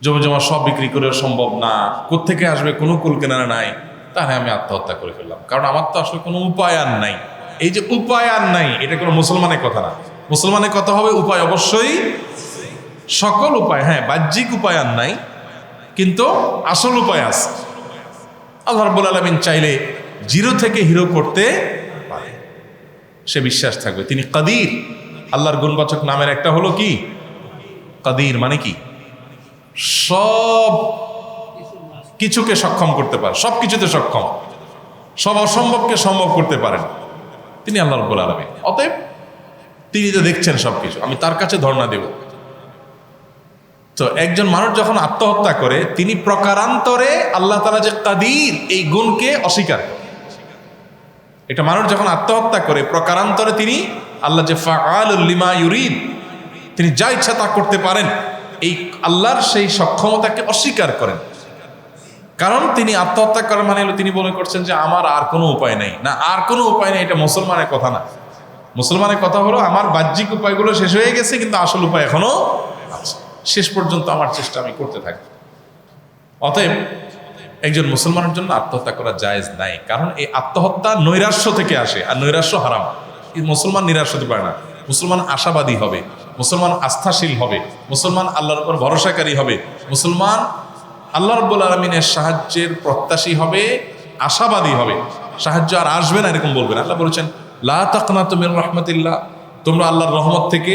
জমি জমা সব বিক্রি করে সম্ভব না, কোত্থেকে আসবে কোনো কুল কেনারা নাই, তাহলে আমি আত্মহত্যা করে ফেললাম, কারণ আমার তো আসলে কোনো উপায় আর নাই। এই যে উপায় আর নাই, এটা কোনো মুসলমানের কথা না। মুসলমানের কথা হবে উপায় অবশ্যই, সকল উপায়, হ্যাঁ বাহ্যিক উপায় আর নাই, কিন্তু আসল উপায় আছে। আল্লাহ রাব্বুল আলামিন চাইলে জিরো থেকে হিরো করতে পারে, সে বিশ্বাস থাকবে। তিনি কাদির, আল্লাহর গুণবাচক নামের একটা হলো কি কাদির, মানে কি সব কিছুকে সক্ষম করতে পারে, সব কিছুতে সক্ষম, সব অসম্ভবকে সম্ভব করতে পারেন তিনি আল্লাহ রাব্বুল আলামিন। অতএব তিনি তো দেখছেন সবকিছু, আমি তার কাছে ধর্ণা দেব। তো একজন মানুষ যখন আত্মহত্যা করে, তিনি প্রকারান্তরে আল্লাহ তাআলা যে কাদির এই গুণকে অস্বীকার করে। এটা মানুষ যখন আত্মহত্যা করে, প্রকারান্তরে তিনি আল্লাহ যে ফাআলুল লিমা ইউরিদ, তিনি যা ইচ্ছা তা করতে পারেন, এই আল্লাহর সেই সক্ষমতাকে অস্বীকার করেন। কারণ তিনি আত্মহত্যা করেন মানে হলো তিনি মনে করছেন যে আমার আর কোনো উপায় নেই। না, আর কোনো উপায় নেই এটা মুসলমানের কথা না। মুসলমানের কথা হলো আমার বাহ্যিক উপায়গুলো শেষ হয়ে গেছে, কিন্তু আসল উপায় এখনো আছে, শেষ পর্যন্ত আমার চেষ্টা আমি করতে থাকি। অতএব একজন মুসলমানের জন্য আত্মহত্যা করা জায়েজ নাই, কারণ এই আত্মহত্যা নৈরাশ্য থেকে আসে, আর নৈরাশ্য হারাম। এই মুসলমান নিরাশ হতে পারে না। মুসলমান আশাবাদী হবে, মুসলমান আস্থাশীল হবে, মুসলমান আল্লাহর উপর ভরসাকারী হবে, মুসলমান আল্লাহ রাব্বুল আলামিনের সাহায্যের প্রত্যাশী হবে, আশাবাদী হবে। সাহায্য আর আসবে না এরকম বলবেন। আল্লাহ বলেছেন লা তাকনাতু মির রাহমাতিল্লাহ, তোমরা আল্লাহর রহমত থেকে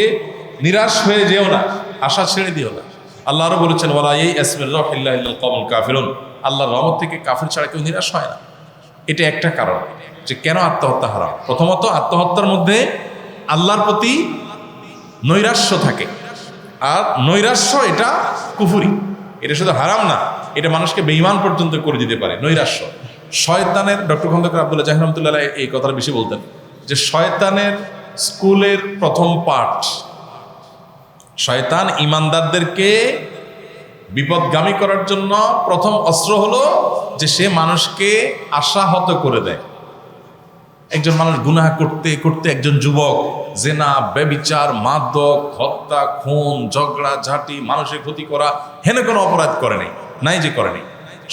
নিরাশ হয়ে যেও না, আশা ছেড়ে দিও না। আল্লাহ আরো বলেছেন ওয়ালা ইয়াইআস মির রাহিল্লাহি ইল্লাল কওমুল কাফিরুন, আল্লাহর রহমত থেকে কাফির ছাড়া কেউ নিরাশ হয় না। এটা একটা কারণ যে কেন আত্মহত্যা হারাম। প্রথমত আত্মহত্যার মধ্যে আল্লাহর প্রতি নৈরাশ্য থাকে, আর নৈরাশ্য এটা কুফরি। এটা শুধু হারাম না, এটা মানুষকে বেঈমান পর্যন্ত করে দিতে পারে নৈরাশ্য। শয়তানের, ডক্টর খন্দকার আব্দুল্লাহ জাহির রহমাতুল্লাহ আলাইহি এই কথাটা বেশি বলতেন যে শয়তানের স্কুলের প্রথম পাঠ, শয়তান ইমানদারদেরকে বিপদগামী করার জন্য প্রথম অস্ত্র হলো যে সে মানুষকে আশাহত করে দেয়। একজন মানুষ গুনাহ করতে করতে, একজন যুবক জেনা, ব্যভিচার, মাদক, হত্যা, খুন, ঝগড়া ঝাঁটি, মানুষের ক্ষতি করা, হেন কোনো অপরাধ করেনি, নাই যে করেনি,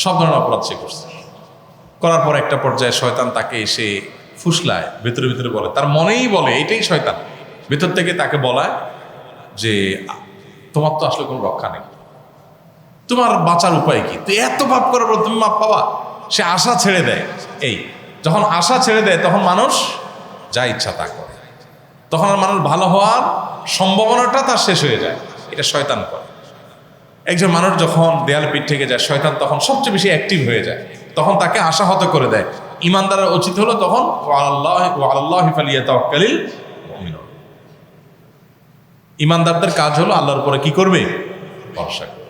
সব ধরনের অপরাধ সে করছে। করার পর একটা পর্যায়ে শয়তান তাকে এসে ফুসলায়, ভেতরে ভেতরে বলে, তার মনেই বলে, এটাই শয়তান ভেতর থেকে তাকে বলায় যে তোমার তো আসলে কোনো রক্ষা নেই, তোমার বাঁচার উপায় কি, তুই এত পাপ করার পর তুমি মাপ পাবা। সে আশা ছেড়ে দেয়। এই যখন আশা ছেড়ে দেয় তখন মানুষ যা ইচ্ছা তা করে, তখন আর মানুষ ভালো হওয়ার সম্ভাবনাটা তার শেষ হয়ে যায়। এটা শয়তান করে। একজন মানুষ যখন দেয়াল পিঠ থেকে যায়, শয়তান তখন সবচেয়ে বেশি অ্যাক্টিভ হয়ে যায়, তখন তাকে আশাহত করে দেয়। ইমানদারের উচিত হলো তখন আলাল্লাহি ফালিয়াতাওয়াক্কালিল মুমিনুন, ইমানদারদের কাজ হলো আল্লাহর উপরে কি করবে, ভরসা করবে।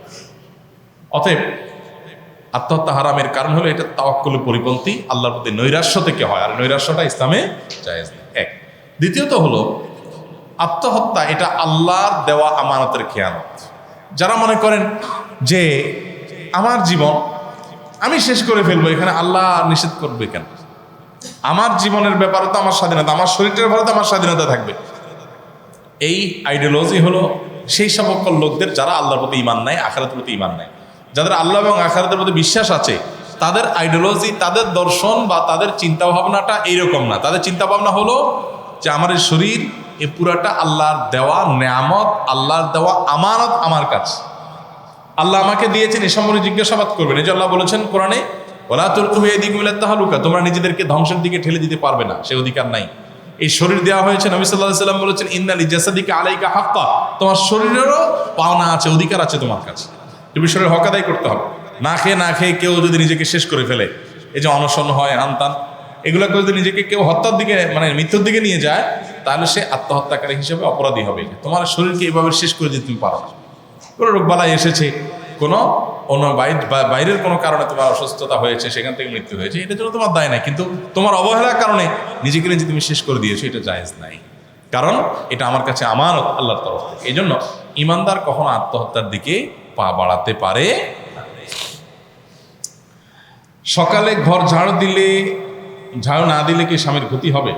অতএব আত্মহত্যা হারামের কারণ হলো এটা তাওয়াক্কুলের পরিপন্থী, আল্লাহর প্রতি নৈরাশ্য থেকে হয়, আর নৈরাশ্যটা ইসলামে জায়েজ নেই। এক। দ্বিতীয়ত হলো আত্মহত্যা এটা আল্লাহর দেওয়া আমানতের খেয়ানত। যারা মনে করেন যে আমার জীবন আমি শেষ করে ফেলবো, এখানে আল্লাহ নিষেধ করবে কেন, আমার জীবনের ব্যাপারে তো আমার স্বাধীনতা, আমার শরীরের ব্যাপারে তো আমার স্বাধীনতা থাকবে। এই আইডিওলজি হলো সেই সকল লোকদের যারা আল্লাহর প্রতি ঈমান নাই, আখিরাতের প্রতি ঈমান নাই। যাদের আল্লাহ এবং আখিরাতের প্রতি বিশ্বাস আছে, তাদের আইডিওলজি, তাদের দর্শন বা তাদের চিন্তা ভাবনাটা এইরকম না। তাদের চিন্তা ভাবনা হলো যে আমার এই শরীর, এ পুরাটা আল্লাহর দেওয়া নেয়ামত, আল্লাহর দেওয়া আমানত আমার কাছে, আল্লাহ আমাকে দিয়েছেন, এ সম্পর্কে জিজ্ঞাসাবাদ করবেন। এই যে আল্লাহ বলেছেন কোরআনে ওয়ালা তুলকু বিয়াইদিকুম ইলা তাহলুকা, তোমরা নিজেদেরকে ধ্বংসের দিকে ঠেলে দিতে পারবে না, সে অধিকার নাই। এই শরীর দেওয়া হয়েছে, নবী সাল্লাল্লাহু আলাইহি ওয়াসাল্লাম বলেছেন ইন্না লিজাসাদিকা আলাইকা হাক্কা, তোমার শরীরেরও পাওনা আছে, অধিকার আছে তোমার কাছে, তুমি শরীরের হক আদায় করতে হবে। না খেয়ে কেউ যদি নিজেকে শেষ করে ফেলে, এই যে অনশন হয়, হানতান, এগুলো করে যদি নিজেকে কেউ হত্যার দিকে, মানে মৃত্যুর দিকে নিয়ে যায়, তাহলে সে আত্মহত্যাকারী হিসেবে অপরাধী হবে। তোমার শরীরকে এইভাবে শেষ করে দিতে তুমি পারো না। কোনো রোগবালাই এসেছে, কোনো অন্য বাইরের কোনো কারণে তোমার অসুস্থতা হয়েছে, সেখান থেকে মৃত্যু হয়েছে, এটার জন্য তোমার দায় নাই, কিন্তু তোমার অবহেলার কারণে নিজেকে নিজে তুমি শেষ করে দিয়েছো, এটা জায়েজ নাই। কারণ এটা আমার কাছে আমানত আল্লাহর তরফ থেকে। এই জন্য ইমানদার কখনো আত্মহত্যার দিকে পা বাড়াতে পারে। সকালে ঘর ঝাড়ু না দিলে কি স্বামীর ক্ষতি হবে?